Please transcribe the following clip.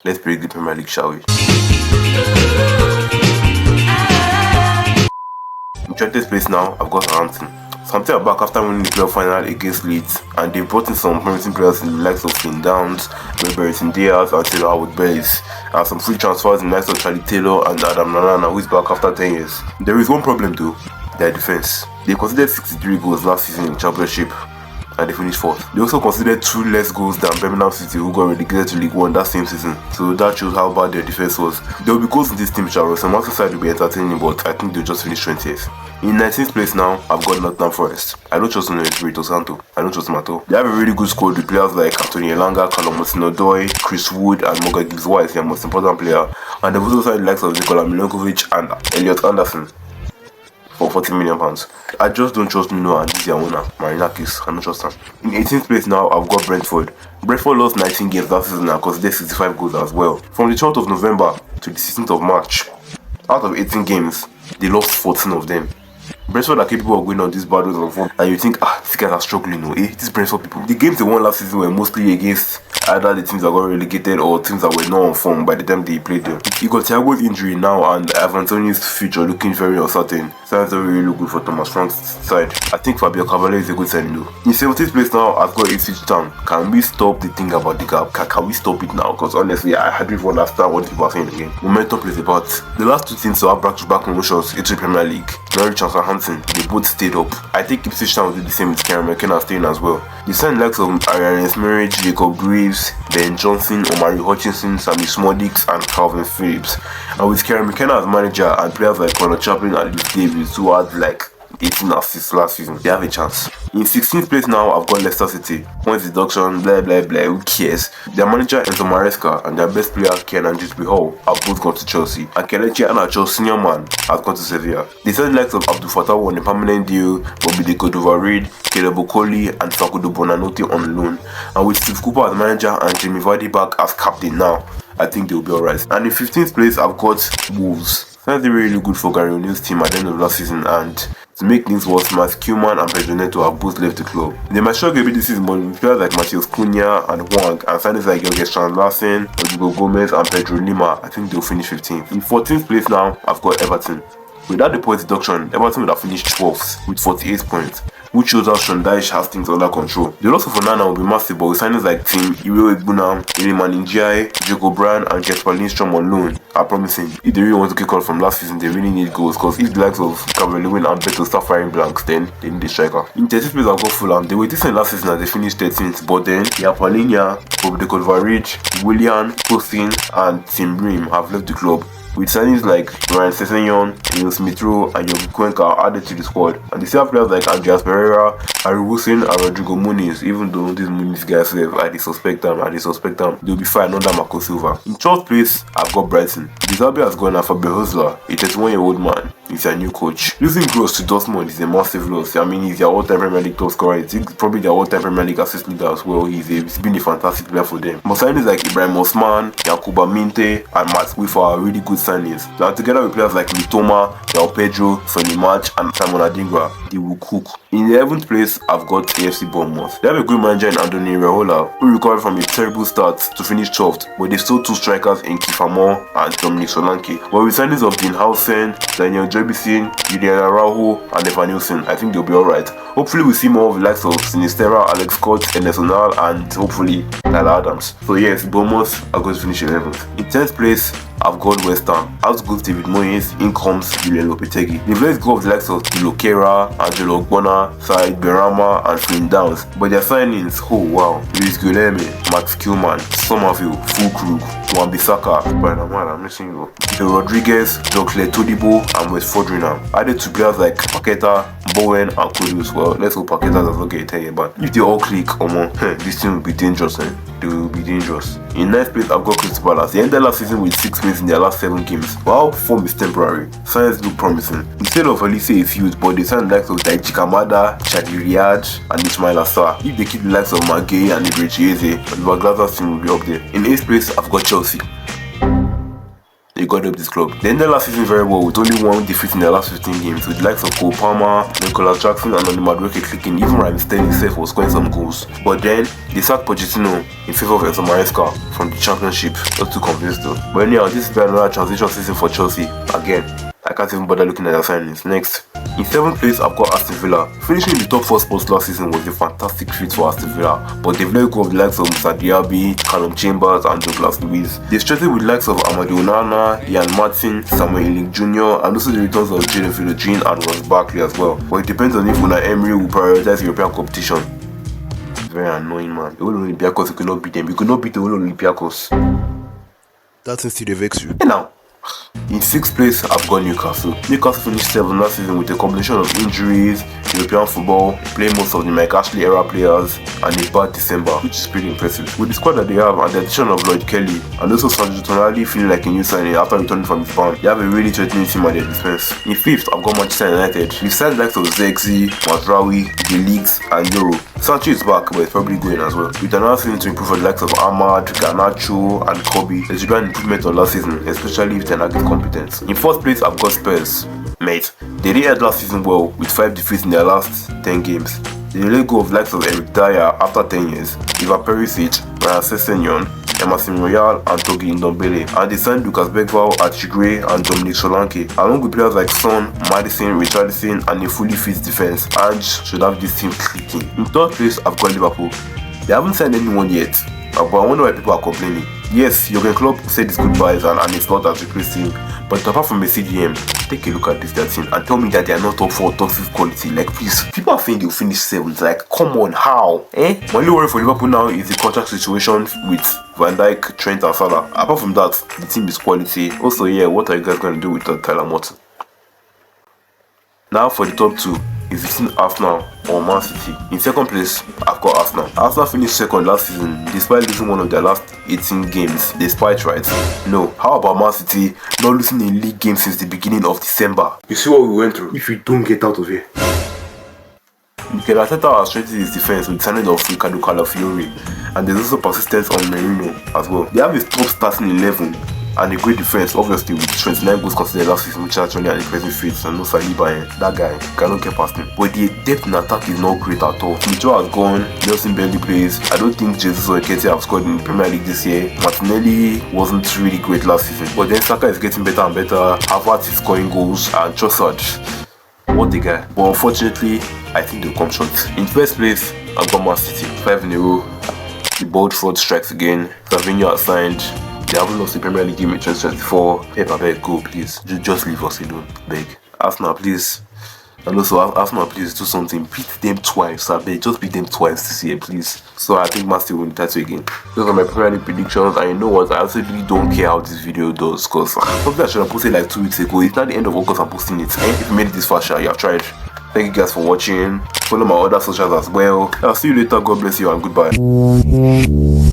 Let's predict the Premier League, shall we? In 20th place now, I've got Southampton. Southampton are back after winning the playoff final against Leeds, and they've brought in some promising players in the likes of Finn Downs, Robertson Diaz, and Taylor Howard-Bellis, and some free transfers in the likes of Charlie Taylor and Adam Lallana, who is back after 10 years. There is one problem though, their defense. They conceded 63 goals last season in the Championship, and they finished 4th. They also conceded 2 less goals than Birmingham City, who got relegated to League One that same season. So that shows how bad their defense was. There will be goals in this team, Charles. Some other side will be entertaining, but I think they'll just finish 20th. In 19th place now, I've got Nottingham Forest. I don't trust Espirito Santo. I don't trust him at all. They have a really good squad with players like Anthony Elanga, Callum Hudson-Odoi, Chris Wood, and Morgan Gibbs-White, their most important player. And they've also signed the likes of Nikola Milenkovic and Elliot Anderson for £40 million. I just don't trust Nuno and their owner, Marinakis. I don't trust him. In 18th place now, I've got Brentford. Brentford lost 19 games last season and conceded 65 goals as well. From the 12th of November to the 16th of March, out of 18 games, they lost 14 of them. Brentford are capable of going on these battles of form, and you think, these guys are struggling, no? These Brentford people. The games they won last season were mostly against either the teams that got relegated or teams that were not on form by the time they played them. You got Thiago's injury now, and Ivan Toney's future looking very uncertain. Sounds don't really look good for Thomas Frank's side. I think Fabio Cavalier is a good signing though. In 17th place now, I've got Ipswich Town. Can we stop the thing about the gap? Can we stop it now? Because honestly, I had to understand what people are saying again. Momentum plays a part. The last 2 teams to have back-to-back promotions into the Premier League, Norwich and Southampton, they both stayed up. I think Ipswich Town will do the same with Kieran McKenna staying as well. They signed likes of Ariane Smerridge, Jacob Graves, Ben Johnson, Omari Hutchinson, Sammy Smodix, and Calvin Phillips. And with Kieran McKenna as manager and players like Conor Chaplin and Luke Davis, who had like 18 assists last season, they have a chance. In 16th place now, I've got Leicester City. Points deduction, blah blah blah, who cares? Their manager Enzo Maresca and their best player Ken and Jusby Hall have both gone to Chelsea, and Kelechi Iheanacho, senior man, has gone to Sevilla. They signed the likes of Abdul Fattah on a permanent deal, Bobby De Cordova-Reid, Caleb Okoli, and Facundo Bonanote on loan. And with Steve Cooper as manager and Jamie Vardy back as captain now, I think they'll be alright. And in 15th place, I've got Wolves. Sounds really good for Gary O'Neill's team at the end of last season, and to make things worse, Matt Koeman and Pedro Neto have both left the club. They might struggle a bit this season, but with players like Matheus Cunha and Hwang, and signings like Jorge Strand-Larsen, Rodrigo Gomez, and Pedro Lima, I think they'll finish 15th. In 14th place now, I've got Everton. Without the point deduction, Everton would have finished 12th with 48 points, which shows how Sean Dyche has things under control. The loss of Onana will be massive, but with signings like Tim Iwe Egbuna, Iliman Ndiaye, Jacob Bryan, and Jesper Lindstrom on loan are promising. If they really want to kick on from last season, they really need goals, because if the likes of Calvert Lewin and Beto start firing blanks, then they need a striker. In 13th place, I've got Fulham. They were decent last season and they finished 13th, but then Yapalinha, Bob De Cordova-Reid, Willian, Tosin, and Tim Bream have left the club, with signings like Ryan Sessegnon, Emil Smith-Rowe, and Yogi Cuenca added to the squad. And they still have players like Andreas Pereira, Harry Wilson, and Rodrigo Muniz. Even though these Muniz guys I suspect them, they'll be fine under Marco Silva. In 12th place, I've got Brighton. De Zerbi has gone after Behozla, a 31-year-old man. He's their new coach. Losing Gross to Dortmund is a massive loss. I mean, he's their all-time Premier League top scorer. He's probably their all-time Premier League assist leader as well. He's been a fantastic player for them. But signings like Ibrahim Osman, Yankuba Minte, and Matt Whiffer are really good signings. Now, together with players like Mitoma, João Pedro, Sonny March, and Simon Adingra, they will cook. In 11th place, I've got AFC Bournemouth. They have a good manager in Andoni Iraola, who recovered from a terrible start to finish 12th, but they still 2 strikers in Kiefer Moore and Dominic Solanke. But with signings of Dean Howson, Daniel Jebison, Julian Araujo, and Evan Nielsen, I think they'll be alright. Hopefully we'll see more of the likes of Sinistera, Alex Scott, Enes Onal, and hopefully Tyler Adams. So yes, Bournemouth are going to finish 11th. In 10th place, I've got West Ham. Out goes David Moyes, in comes Julian Lopetegui. They've let go of the likes of Dilo Kera, Angelo Ogbonna, Said Berama, and Flynn Downs. But their signings, oh wow, Luis Guilherme, Max Kilman, Somerville, Fulkrug, Wan-Bissaka, I'm missing you. Joe Rodriguez, Dockler Todibo, and West Fodringham. Added to players like Paqueta, Bowen, and Kudus. Well, let's hope Paqueta does not get a 10-year ban. If they all click, this team will be dangerous, They will be dangerous. In 9th place, I've got Crystal Palace. They ended last season with 6 wins in their last 7 games. But our form is temporary. Signs look promising. Instead of Elise Field, but they signed the likes of Daichi Kamada, Chadi Riyad, and Ismail Assar. If they keep the likes of Magay and Ibrechi Eze, the Baglaza's team will be up there. In 8th place, I've got Chelsea. they got up this club. They ended last season very well with only one defeat in their last 15 games, with the likes of Cole Palmer, Nicholas Jackson and Andy Madueke clicking. Even Ryan Sterling himself was scoring some goals. But then they sacked Pochettino in favour of Enzo Maresca from the Championship. Not too convinced though. But anyhow, this is another transition season for Chelsea. Again, I can't even bother looking at their signings. Next, in 7th place, I've got Aston Villa. Finishing in the top 4 spots last season was a fantastic feat for Aston Villa, but they've let go of the likes of Musa Diaby, Callum Chambers and Douglas Luiz. They've strengthened with the likes of Amadou Onana, Ian Martin, Samuel Eling Jr. and also the returns of Jadon Philogene and Ross Barkley as well. But it depends on if Unai Emery will prioritize European competition. It's very annoying, man. The whole Olympiacos, you could not beat them. You could not beat the whole Olympiacos. That thing still vex you. Hey now. In 6th place, I've got Newcastle. Newcastle finished 7th last season with a combination of injuries, European football, playing most of the Mike Ashley era players, and a bad December, which is pretty impressive. With the squad that they have and the addition of Lloyd Kelly, and also Sandro Tonali feeling like a new signing after returning from his ban, they have a really threatening team at their defense. In 5th, I've got Manchester United. We've signed the likes of Zexi, Mazraoui, De Ligt, and Euro. Sancho is back, but it's probably going as well. With another season to improve for the likes of Ahmad, Garnacho, and Kobe, there should be an improvement on last season, especially if they're not getting competence. In 4th place, I've got Spurs. Mate, they didn't end last season well with 5 defeats in their last 10 games. They let go of the likes of Eric Dyer after 10 years, Ivan Perisic, Ryan Sessegnon, Emerson Royal and Togi Ndombele, and they signed Lucas Bergvall, Achigre and Dominic Solanke, along with players like Son, Madison, Richarlison and a fully fit defense. And should have this team clicking. In 3rd place, I've got Liverpool. They haven't signed anyone yet, but I wonder why people are complaining. Yes, Jurgen Klopp said his goodbyes and it's not as replaced him, but apart from a CDM, take a look at this team and tell me that they are not top 4, top 5 quality. Like please, people are saying they'll finish 7th. Like come on, how? My only worry for Liverpool now is the contract situation with Van Dijk, Trent and Salah. Apart from that, the team is quality. Also, yeah, what are you guys going to do with Tyler Morton? Now for the top 2. Is between Arsenal or Man City. In 2nd place, I've got Arsenal. Arsenal finished 2nd last season despite losing one of their last 18 games. Despite, right? No. How about Man City not losing a league game since the beginning of December? You see what we went through? If we don't get out of here. Mikel Arteta has strengthened his defense with the signing of Ricardo Calafiori, and there's also persistence on Merino as well. They have a top starting 11 and a great defense, obviously, with 29 goals considered last season, which is actually an impressive feat. And no Saliba, that guy cannot get past him. But the depth in attack is not great at all. Mitchell has gone, Nelson barely plays. I don't think Jesus or Eketi have scored in the Premier League this year. Martinelli wasn't really great last season, but then Saka is getting better and better. Havertz is scoring goals, and Trossard, what the guy. But unfortunately, I think they'll come short. In 1st place, I've got Man City, 5 in a row. The bold fraud strikes again. Savinho has signed. They haven't lost the Premier League game in 2024. Pep, I beg, go please. Just leave us alone, beg. Arsenal, please. And also, Arsenal, please do something. Beat them twice, I beg. Just beat them twice this year, please. So I think Man City will win the title again. Those are my Premier League predictions. And you know what? I absolutely don't care how this video does, because something I should have posted like 2 weeks ago. It's not the end of August I'm posting it. And if you made it this far, you have tried. Thank you guys for watching. Follow my other socials as well. I'll see you later. God bless you and goodbye.